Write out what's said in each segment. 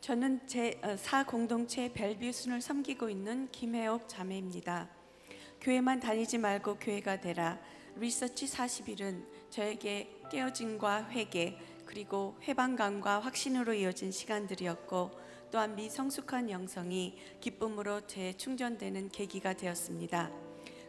저는 제4 공동체 벨뷰순을 섬기고 있는 김혜옥 자매입니다. 교회만 다니지 말고 교회가 되라 리서치 40일은 저에게 깨어짐과 회개 그리고 회방감과 확신으로 이어진 시간들이었고, 또한 미성숙한 영성이 기쁨으로 재충전되는 계기가 되었습니다.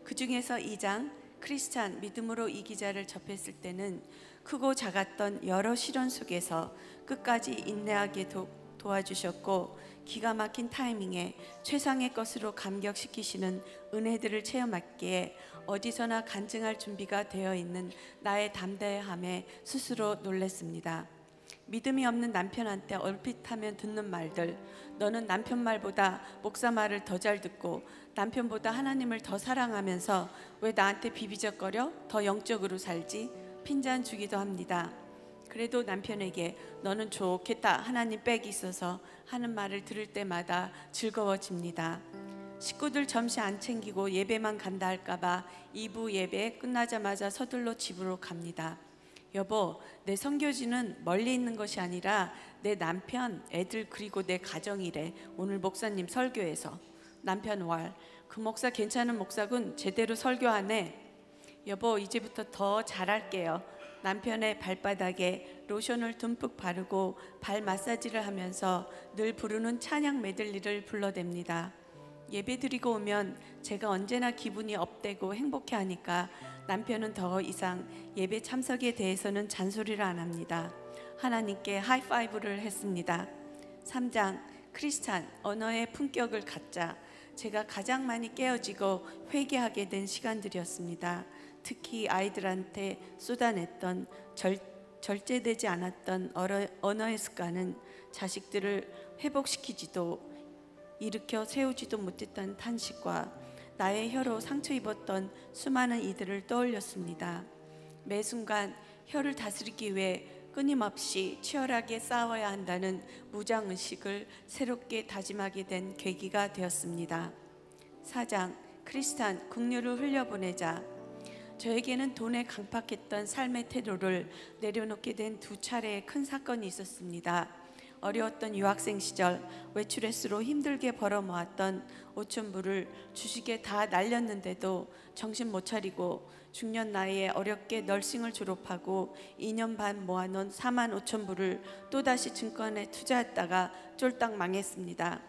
그 중에서 2장 크리스찬 믿음으로 이 기자를 접했을 때는 크고 작았던 여러 시련 속에서 끝까지 인내하게 도와주셨고, 기가 막힌 타이밍에 최상의 것으로 감격시키시는 은혜들을 체험했기에 어디서나 간증할 준비가 되어 있는 나의 담대함에 스스로 놀랐습니다. 믿음이 없는 남편한테 얼핏 하면 듣는 말들, 너는 남편 말보다 목사 말을 더 잘 듣고 남편보다 하나님을 더 사랑하면서 왜 나한테 비비적거려? 더 영적으로 살지? 핀잔 주기도 합니다. 그래도 남편에게 너는 좋겠다 하나님 빽이 있어서 하는 말을 들을 때마다 즐거워집니다. 식구들 점심 안 챙기고 예배만 간다 할까봐 2부 예배 끝나자마자 서둘러 집으로 갑니다. 여보, 내 선교지는 멀리 있는 것이 아니라 내 남편, 애들 그리고 내 가정이래. 오늘 목사님 설교에서. 남편 왈, 그 목사 괜찮은 목사군. 제대로 설교하네. 여보, 이제부터 더 잘할게요. 남편의 발바닥에 로션을 듬뿍 바르고 발 마사지를 하면서 늘 부르는 찬양 메들리를 불러댑니다. 예배드리고 오면 제가 언제나 기분이 업되고 행복해하니까 남편은 더 이상 예배 참석에 대해서는 잔소리를 안 합니다. 하나님께 하이파이브를 했습니다. 3장 크리스찬 언어의 품격을 갖자. 제가 가장 많이 깨어지고 회개하게 된 시간들이었습니다. 특히 아이들한테 쏟아냈던 절제되지 않았던 언어의 습관은 자식들을 회복시키지도 일으켜 세우지도 못했던 탄식과 나의 혀로 상처 입었던 수많은 이들을 떠올렸습니다. 매 순간 혀를 다스리기 위해 끊임없이 치열하게 싸워야 한다는 무장의식을 새롭게 다짐하게 된 계기가 되었습니다. 4장 크리스찬 국류를 흘려보내자. 저에게는 돈에 강박했던 삶의 태도를 내려놓게 된 2차례의 큰 사건이 있었습니다. 어려웠던 유학생 시절 외출했으로 힘들게 벌어 모았던 5,000불을 주식에 다 날렸는데도 정신 못 차리고 중년 나이에 어렵게 널싱을 졸업하고 2년 반 모아놓은 45,000불을 또다시 증권에 투자했다가 쫄딱 망했습니다.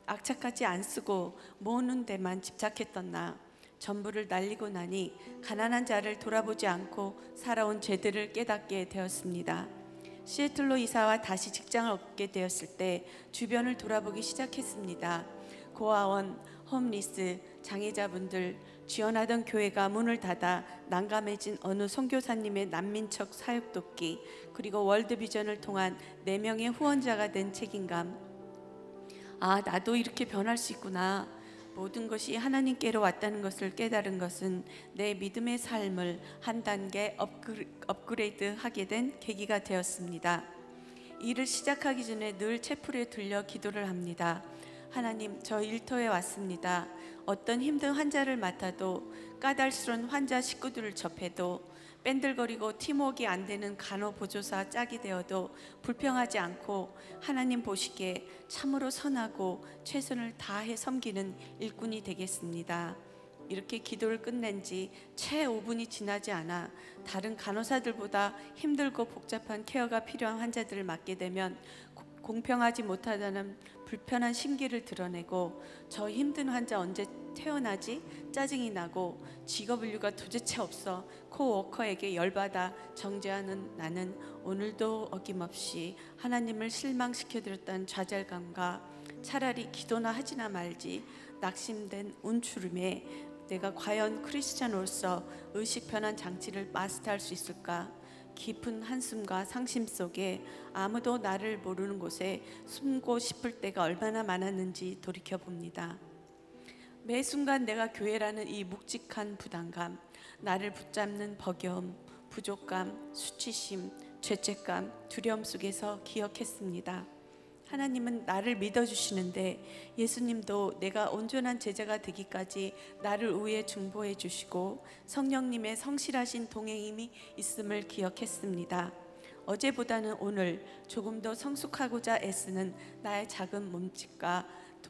악착같이 안 쓰고 모으는 데만 집착했던 나, 전부를 날리고 나니 가난한 자를 돌아보지 않고 살아온 죄들을 깨닫게 되었습니다. 시애틀로 이사와 다시 직장을 얻게 되었을 때 주변을 돌아보기 시작했습니다. 고아원, 홈리스, 장애자분들, 지원하던 교회가 문을 닫아 난감해진 어느 선교사님의 난민척 사역 돕기, 그리고 월드비전을 통한 4명의 후원자가 된 책임감. 아, 나도 이렇게 변할 수 있구나. 모든 것이 하나님께로 왔다는 것을 깨달은 것은 내 믿음의 삶을 한 단계 업그레이드 하게 된 계기가 되었습니다. 일을 시작하기 전에 늘 채플에 들려 기도를 합니다. 하나님, 저 일터에 왔습니다. 어떤 힘든 환자를 맡아도, 까닭스러운 환자 식구들을 접해도, 뺀들거리고 팀워크가 안 되는 간호보조사 짝이 되어도 불평하지 않고 하나님 보시기에 참으로 선하고 최선을 다해 섬기는 일꾼이 되겠습니다. 이렇게 기도를 끝낸 지 채 5분이 지나지 않아 다른 간호사들보다 힘들고 복잡한 케어가 필요한 환자들을 맡게 되면 공평하지 못하다는 불편한 심기를 드러내고, 저 힘든 환자 언제 퇴원하지? 짜증이 나고 직업윤리가 도대체 없어 코워커에게 열받아 정죄하는 나는 오늘도 어김없이 하나님을 실망시켜드렸다는 좌절감과 차라리 기도나 하지나 말지 낙심된 운추름에 내가 과연 크리스찬으로서 의식 변환 장치를 마스터할 수 있을까? 깊은 한숨과 상심 속에 아무도 나를 모르는 곳에 숨고 싶을 때가 얼마나 많았는지 돌이켜봅니다. 매 순간 내가 교회라는 이 묵직한 부담감, 나를 붙잡는 버거움, 부족감, 수치심, 죄책감, 두려움 속에서 기억했습니다. 하나님은 나를 믿어주시는데 예수님도 내가 온전한 제자가 되기까지 나를 위해 중보해 주시고 성령님의 성실하신 동행임이 있음을 기억했습니다. 어제보다는 오늘 조금 더 성숙하고자 애쓰는 나의 작은 몸짓과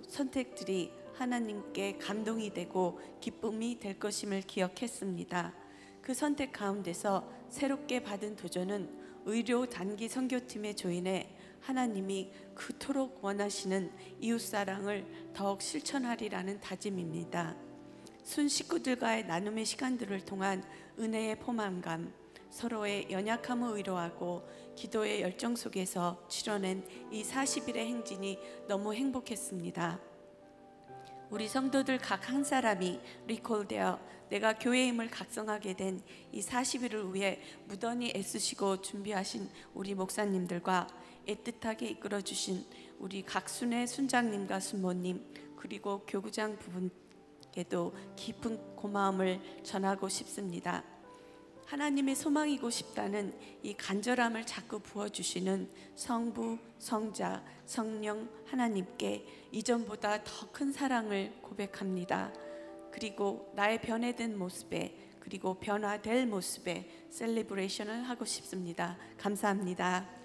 선택들이 하나님께 감동이 되고 기쁨이 될 것임을 기억했습니다. 그 선택 가운데서 새롭게 받은 도전은 의료 단기 선교팀의 조인에 하나님이 그토록 원하시는 이웃사랑을 더욱 실천하리라는 다짐입니다. 순 식구들과의 나눔의 시간들을 통한 은혜의 포만감, 서로의 연약함을 위로하고 기도의 열정 속에서 치러낸 이 40일의 행진이 너무 행복했습니다. 우리 성도들 각 한 사람이 리콜되어 내가 교회임을 각성하게 된 이 40일을 위해 무던히 애쓰시고 준비하신 우리 목사님들과 애틋하게 이끌어주신 우리 각순의 순장님과 순모님, 그리고 교구장 부분께도 깊은 고마움을 전하고 싶습니다. 하나님의 소망이고 싶다는 이 간절함을 자꾸 부어주시는 성부, 성자, 성령 하나님께 이전보다 더 큰 사랑을 고백합니다. 그리고 나의 변화된 모습에, 그리고 변화될 모습에 셀리브레이션을 하고 싶습니다. 감사합니다.